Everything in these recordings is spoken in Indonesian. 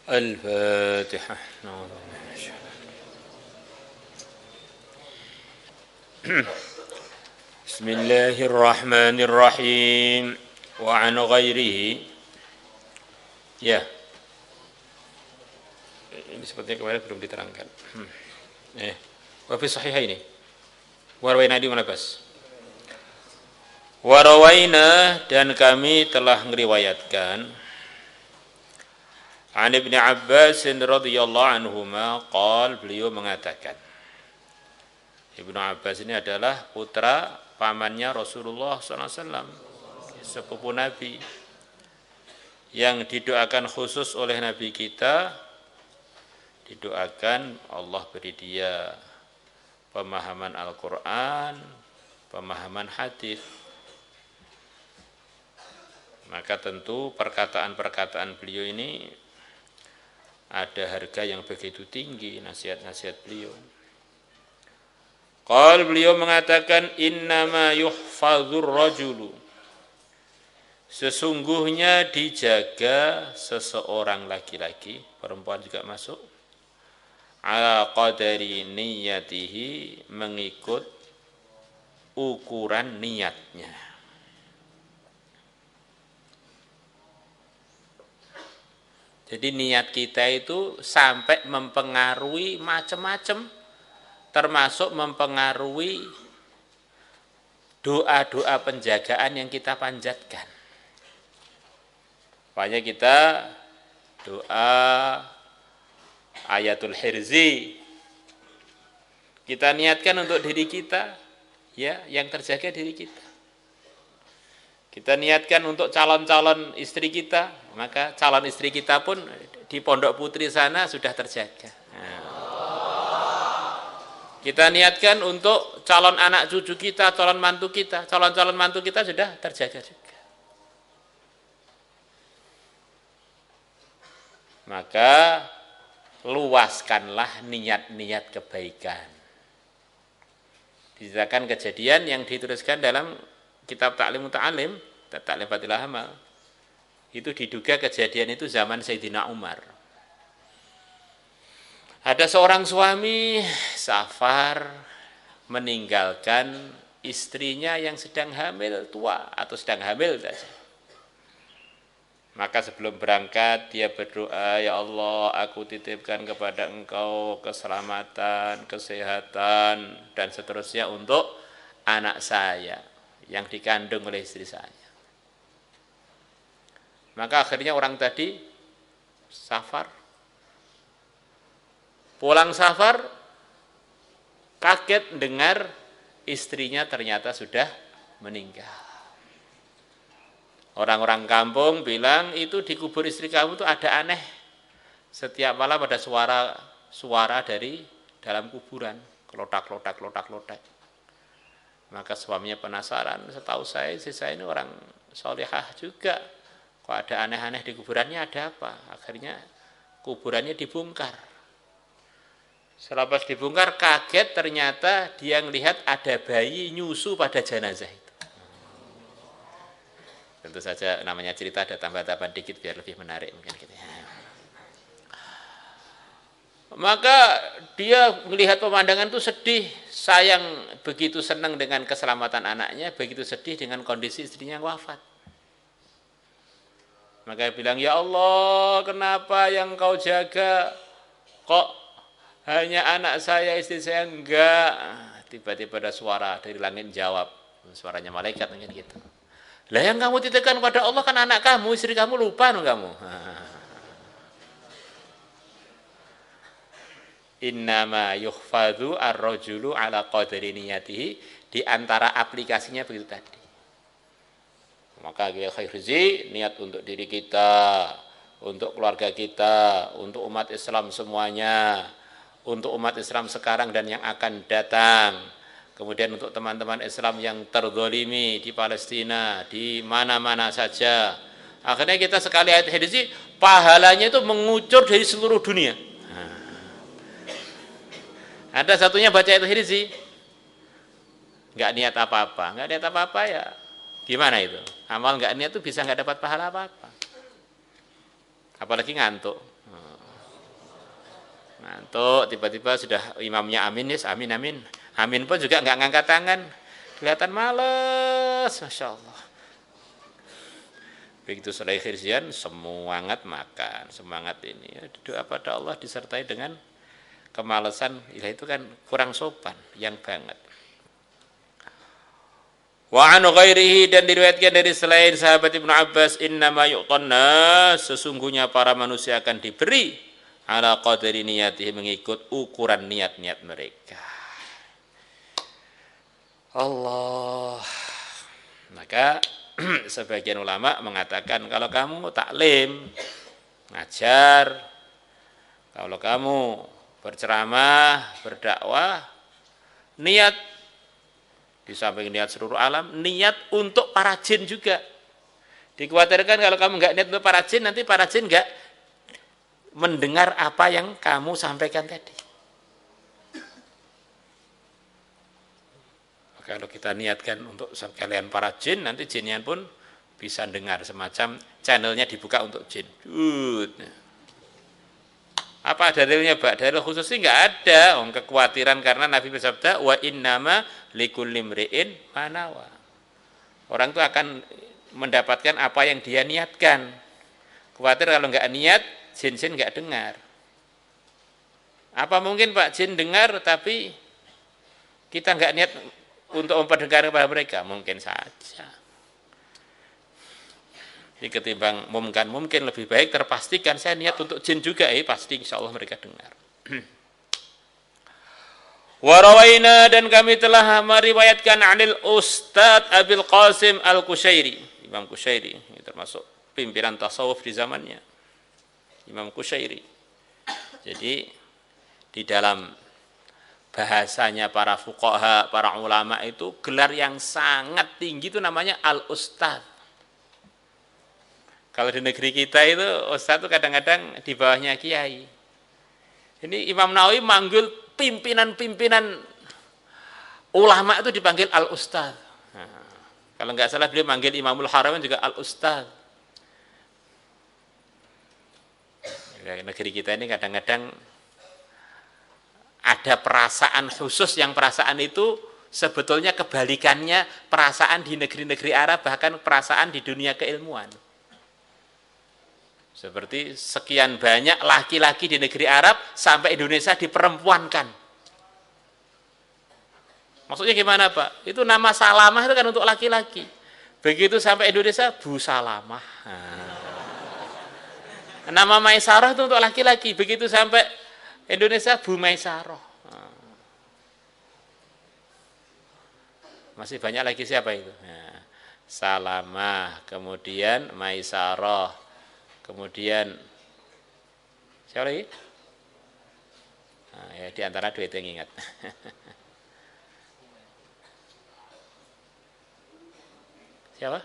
الفاتحة. بسم الله الرحمن الرحيم. وعن غيره ya ini sepertinya kemarin belum diterangkan. Wa fi sahihaini warwaina di mana bas? Warawaina, dan kami telah meriwayatkan an Ibnu Abbas radhiyallahu anhuma qala, beliau mengatakan, Ibnu Abbas ini adalah putra pamannya Rasulullah SAW, sepupu Nabi, yang didoakan khusus oleh Nabi kita, didoakan Allah beri dia pemahaman Al-Quran, pemahaman hadis. Maka tentu perkataan-perkataan beliau ini ada harga yang begitu tinggi, nasihat-nasihat beliau. Qal, beliau mengatakan, innama yuhfazur rajulu, sesungguhnya dijaga seseorang laki-laki, perempuan juga masuk, ala qadari niyatihi, mengikut ukuran niatnya. Jadi niat kita itu sampai mempengaruhi macam-macam, termasuk mempengaruhi doa-doa penjagaan yang kita panjatkan. Makanya kita doa ayatul hirzi kita niatkan untuk diri kita, ya, yang terjaga diri kita. Kita niatkan untuk calon-calon istri kita, maka calon istri kita pun di Pondok Putri sana sudah terjaga. Kita niatkan untuk calon anak cucu kita, calon mantu kita, calon-calon mantu kita sudah terjaga juga. Maka luaskanlah niat-niat kebaikan. Diceritakan kejadian yang dituliskan dalam kitab Ta'lim Muta'alim, Ta'lim Fadilah Amal. Itu diduga kejadian itu zaman Sayyidina Umar. Ada seorang suami safar meninggalkan istrinya yang sedang hamil tua atau sedang hamil saja. Maka sebelum berangkat dia berdoa, ya Allah, aku titipkan kepada Engkau keselamatan, kesehatan, dan seterusnya untuk anak saya yang dikandung oleh istri saya. Maka akhirnya orang tadi safar, pulang safar, kaget dengar istrinya ternyata sudah meninggal. Orang-orang kampung bilang, itu di kubur istri kamu itu ada aneh. Setiap malam ada suara dari dalam kuburan, kelotak-kelotak, kelotak-kelotak. Maka suaminya penasaran, setahu saya istri saya ini orang solehah juga, kok ada aneh-aneh di kuburannya, ada apa? Akhirnya kuburannya dibongkar. Selepas dibongkar kaget, ternyata dia melihat ada bayi nyusu pada jenazah itu. Tentu saja namanya cerita ada tambah-tambahan dikit biar lebih menarik mungkin gitu ya. Maka dia melihat pemandangan itu sedih, sayang, begitu senang dengan keselamatan anaknya, begitu sedih dengan kondisi istrinya yang wafat. Maka dia bilang, ya Allah, kenapa yang kau jaga kok hanya anak saya, istri saya enggak? Tiba-tiba ada suara dari langit jawab, suaranya malaikat mungkin gitu. Lah yang kamu titipkan kepada Allah kan anak kamu, istri kamu, lupa no kamu. Innama yukhfadhu ar-rajulu ala qadri niyatihi, di antara aplikasinya begitu tadi. Maka khairzi, niat untuk diri kita, untuk keluarga kita, untuk umat Islam semuanya, untuk umat Islam sekarang dan yang akan datang. Kemudian untuk teman-teman Islam yang terzalimi di Palestina, di mana-mana saja. Akhirnya kita sekali ayat hadis, pahalanya itu mengucur dari seluruh dunia. Ada satunya baca ayat hadis, nggak niat apa-apa, ya gimana itu? Amal nggak niat itu bisa nggak dapat pahala apa-apa. Apalagi ngantuk. Ngantuk, tiba-tiba sudah imamnya amin, yes, amin, amin. Amin pun juga nggak ngangkat tangan. Kelihatan males, Masya Allah. Begitu selesai khirzian, semangat makan, semangat ini. Ya, doa pada Allah disertai dengan kemalasan, ya itu kan kurang sopan, yang banget. Wa an ghairihi, dan diriwayatkan dari selain sahabat Ibnu Abbas, innama yu'tanna, sesungguhnya para manusia akan diberi ala qadri niyatihi, mengikut ukuran niat-niat mereka. Allah. Maka sebagian ulama mengatakan kalau kamu taklim, ngajar, kalau kamu berceramah, berdakwah, niat di samping niat seluruh alam, niat untuk para jin juga. Dikhawatirkan kalau kamu nggak niat untuk para jin, nanti para jin nggak mendengar apa yang kamu sampaikan tadi. Kalau kita niatkan untuk sekalian para jin, nanti jinnya pun bisa dengar, semacam channelnya dibuka untuk jin. Apa dalilnya, Pak? Dalil khusus sih nggak ada. Kekhawatiran karena Nabi bersabda, wa innama likulli imri'in ma nawa. Orang itu akan mendapatkan apa yang dia niatkan. Khawatir kalau nggak niat, jin-jin nggak dengar. Apa mungkin Pak jin dengar tapi kita nggak niat untuk memperdengarkan kepada mereka? Mungkin saja. Jadi ketimbang mungkin lebih baik terpastikan saya niat untuk jin juga, pasti insya Allah mereka dengar. Warawaina, dan kami telah meriwayatkan anil Ustadz Abil Qasim Al-Qushairi, Imam Qushairi, ini termasuk pimpinan tasawuf di zamannya, Imam Qushairi. Jadi di dalam bahasanya para fuqaha, para ulama itu gelar yang sangat tinggi itu namanya Al-Ustadz. Kalau di negeri kita itu Ustadz itu kadang-kadang di bawahnya kiai. Ini Imam Nawawi manggil pimpinan-pimpinan ulama itu dipanggil Al-Ustadz. Nah, kalau nggak salah beliau manggil Imamul Haramain juga Al-Ustadz. Negeri kita ini kadang-kadang ada perasaan khusus, yang perasaan itu sebetulnya kebalikannya perasaan di negeri-negeri Arab, bahkan perasaan di dunia keilmuan. Seperti sekian banyak laki-laki di negeri Arab sampai Indonesia diperempuankan. Maksudnya gimana Pak? Itu nama Salamah itu kan untuk laki-laki. Begitu sampai Indonesia, Bu Salamah. Nama Maisarah itu untuk laki-laki. Begitu sampai Indonesia, Bu Maisarah. Masih banyak lagi siapa itu? Salamah, kemudian Maisarah. Kemudian siapa lagi? Nah, ya, di antara dua itu yang ingat. Siapa?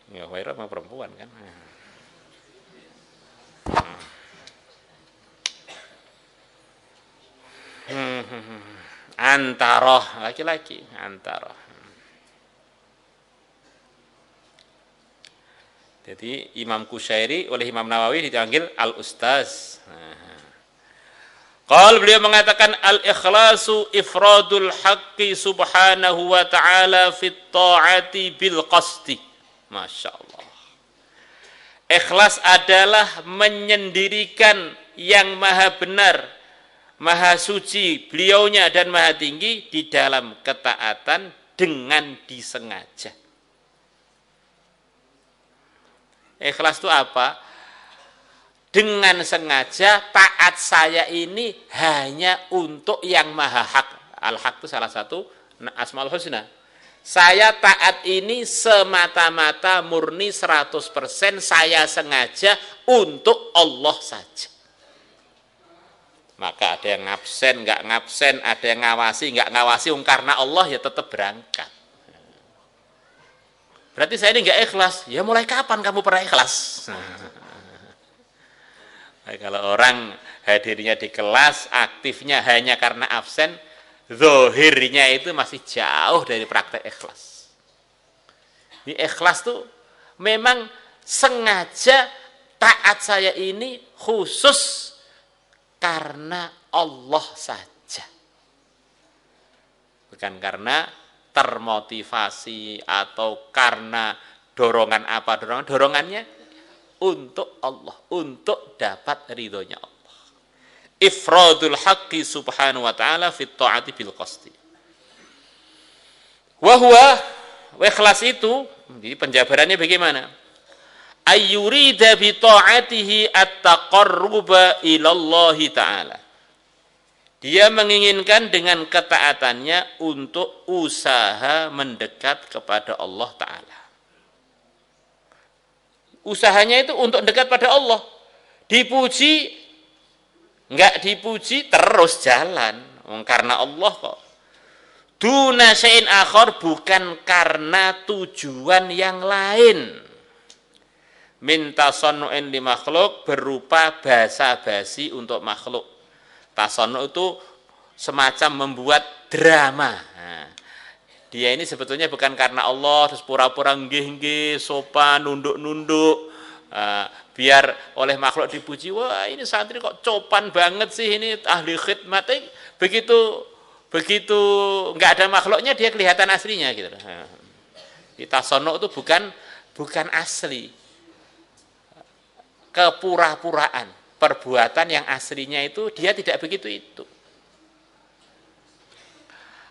Ya, Khairah mah perempuan kan. Antaroh, laki-laki, Antaroh. Jadi Imam Qushairi oleh Imam Nawawi dipanggil Al-Ustaz. Qal, beliau mengatakan al-ikhlasu ifradul haqqi subhanahu wa ta'ala fit ta'ati bil qasdi. Masya Allah. Ikhlas adalah menyendirikan yang maha benar, maha suci beliaunya dan maha tinggi di dalam ketaatan dengan disengaja. Ikhlas itu apa? Dengan sengaja taat saya ini hanya untuk yang maha hak. Al-haq itu salah satu Asmaul Husna. Saya taat ini semata-mata murni 100%, saya sengaja untuk Allah saja. Maka ada yang ngabsen, nggak ngabsen, ada yang ngawasi, nggak ngawasi, karena Allah ya tetap berangkat. Berarti saya ini nggak ikhlas. Ya mulai kapan kamu pernah ikhlas? Nah, kalau orang hadirnya di kelas, aktifnya hanya karena absen, zahirnya itu masih jauh dari praktek ikhlas. Di ikhlas tuh memang sengaja taat saya ini khusus karena Allah saja. Bukan karena termotivasi atau karena dorongan apa, dorongannya untuk Allah, untuk dapat ridhonya Allah. Ifradul haqqi subhanahu wa ta'ala fit ta'ati bil qasdi. Wa huwa, ikhlas itu, jadi penjabarannya bagaimana? Ayyurida bi ta'atihi at-taqarruba ilallahi ta'ala. Dia menginginkan dengan ketaatannya untuk usaha mendekat kepada Allah Ta'ala. Usahanya itu untuk dekat pada Allah. Dipuji, enggak dipuji, terus jalan. Karena Allah kok. Duna syai'in akhar, bukan karena tujuan yang lain. Min tasannu'in li makhluk, berupa basa-basi untuk makhluk. Tasannu' itu semacam membuat drama. Nah, dia ini sebetulnya bukan karena Allah, terus pura-pura nggih-nggih, sopan, nunduk-nunduk, biar oleh makhluk dipuji. Wah, ini santri kok copan banget sih, ini ahli khidmat. Begitu nggak ada makhluknya, dia kelihatan aslinya gitu. Tasannu' itu bukan asli, kepura-puraan. Perbuatan yang aslinya itu dia tidak begitu itu.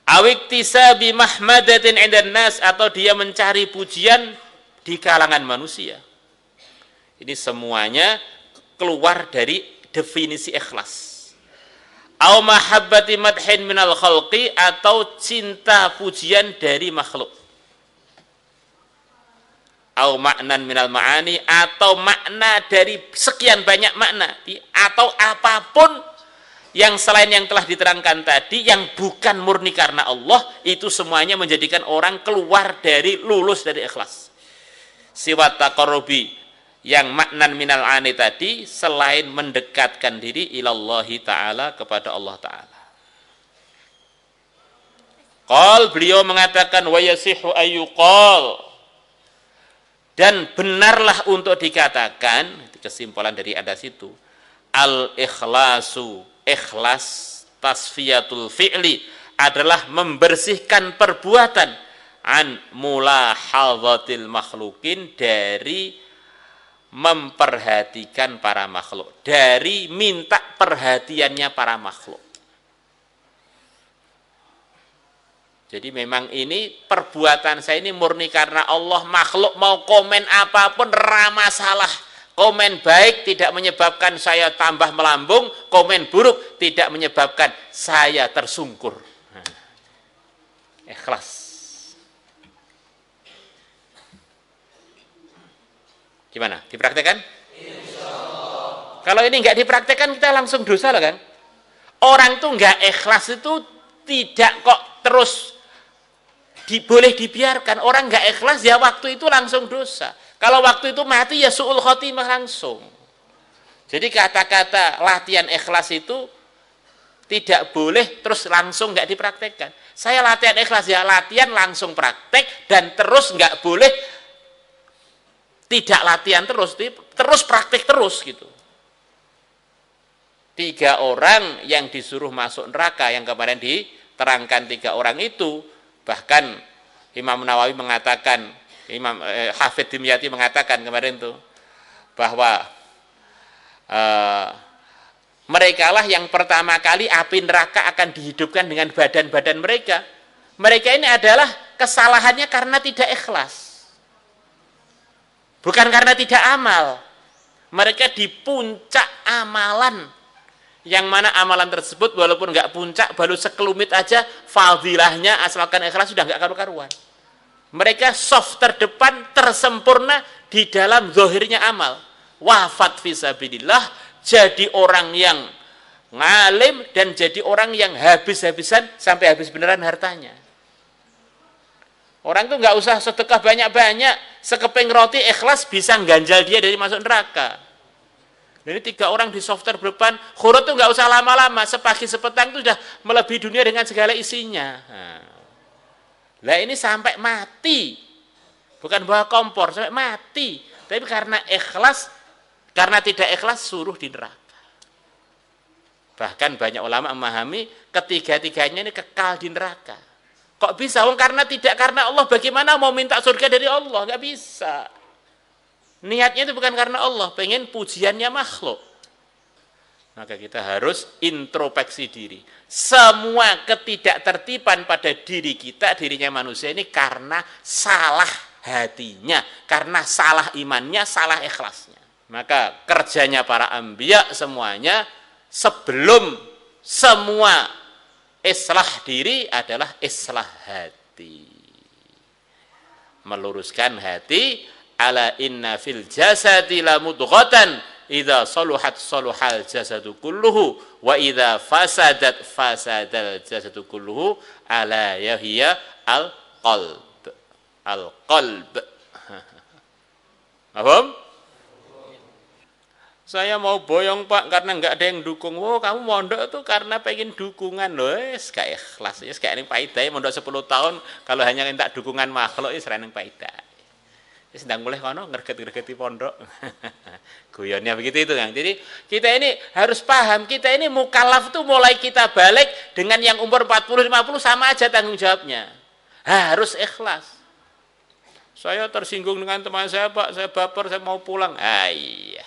Awiktisabi mahmadatin 'indan nas, atau dia mencari pujian di kalangan manusia. Ini semuanya keluar dari definisi ikhlas. Au mahabbati madhin minal khalqi, atau cinta pujian dari makhluk. Au maknan minal ma'ani, atau makna dari sekian banyak makna, atau apapun yang selain yang telah diterangkan tadi, yang bukan murni karena Allah, itu semuanya menjadikan orang keluar dari, lulus dari ikhlas. Siwat taqarrubi, yang maknan minal ani tadi, selain mendekatkan diri ilallahi ta'ala, kepada Allah ta'ala. Qal, beliau mengatakan wa yasihu ayyuqal, dan benarlah untuk dikatakan, kesimpulan dari atas itu, al-ikhlasu, ikhlas, tasfiyatul fi'li, adalah membersihkan perbuatan, an mulahadzatil makhlukin, dari memperhatikan para makhluk, dari minta perhatiannya para makhluk. Jadi memang ini perbuatan saya ini murni karena Allah. Makhluk mau komen apapun ramah salah. Komen baik tidak menyebabkan saya tambah melambung, komen buruk tidak menyebabkan saya tersungkur. Ikhlas. Gimana? Dipraktekkan? Kalau ini enggak dipraktekkan, kita langsung dosa lah kan? Orang tuh enggak ikhlas itu tidak kok terus boleh dibiarkan. Orang nggak ikhlas ya waktu itu langsung dosa. Kalau waktu itu mati ya su'ul khotimah langsung. Jadi kata-kata latihan ikhlas itu tidak boleh terus langsung nggak dipraktekkan. Saya latihan ikhlas ya latihan langsung praktek, dan terus nggak boleh tidak latihan terus praktek terus gitu. 3 orang yang disuruh masuk neraka, yang kemarin diterangkan 3 orang itu, bahkan Imam Nawawi mengatakan, Imam Hafidz Dimyati mengatakan kemarin itu, bahwa mereka lah yang pertama kali api neraka akan dihidupkan dengan badan-badan mereka. Mereka ini adalah kesalahannya karena tidak ikhlas, bukan karena tidak amal. Mereka di puncak amalan, yang mana amalan tersebut walaupun nggak puncak, baru sekelumit aja fadilahnya, asalkan ikhlas sudah nggak karu-karuan. Mereka soft terdepan, tersempurna di dalam zahirnya amal. Wafat fisabilillah, jadi orang yang ngalim, dan jadi orang yang habis-habisan sampai habis beneran hartanya. Orang tuh nggak usah sedekah banyak-banyak, sekeping roti ikhlas bisa ngganjal dia dari masuk neraka. Jadi 3 orang di software depan, khurut itu nggak usah lama-lama, sepagi sepetang itu sudah melebihi dunia dengan segala isinya. Nah ini sampai mati, bukan bawa kompor, sampai mati. Tapi karena ikhlas, karena tidak ikhlas suruh di neraka. Bahkan banyak ulama memahami ketiga-tiganya ini kekal di neraka. Kok bisa? Karena tidak karena Allah, bagaimana mau minta surga dari Allah? Nggak bisa. Niatnya itu bukan karena Allah, pengen pujiannya makhluk. Maka kita harus introspeksi diri. Semua ketidaktertiban pada diri kita, dirinya manusia ini karena salah hatinya, karena salah imannya, salah ikhlasnya. Maka kerjanya para anbiya semuanya sebelum semua islah diri adalah islah hati. Meluruskan hati, ala inna fil jasadi la mudghatan idza saluhat saluhal jasadu kulluhu wa idza fasadat fasadal jasadu kulluhu ala yahiya al qalb. Al qalb. Paham? Saya mau boyong Pak karena enggak ada yang dukung. Oh, kamu mondok tuh karena pengen dukungan loh. Kayak ikhlas. Kayak ini paidai mondok 10 tahun kalau hanya minta dukungan makhluk is reneng paidai. Sedang mulai kono ngerget-ngergeti pondok. Guyonnya begitu itu kan. Jadi kita ini harus paham, kita ini mukallaf tuh mulai kita balik dengan yang umur 40 50 sama aja tanggung jawabnya. Harus ikhlas. Saya tersinggung dengan teman saya, Pak, saya baper, saya mau pulang. Iya.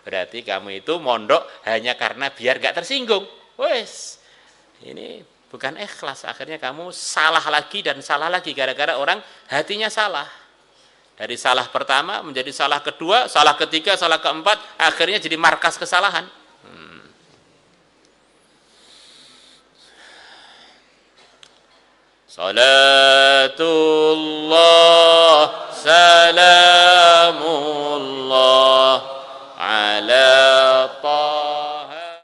Berarti kamu itu mondok hanya karena biar gak tersinggung. Wes, ini bukan ikhlas. Akhirnya kamu salah lagi dan salah lagi gara-gara orang hatinya salah. Dari salah pertama menjadi salah kedua, salah ketiga, salah keempat, akhirnya jadi markas kesalahan. Salatullah salamullah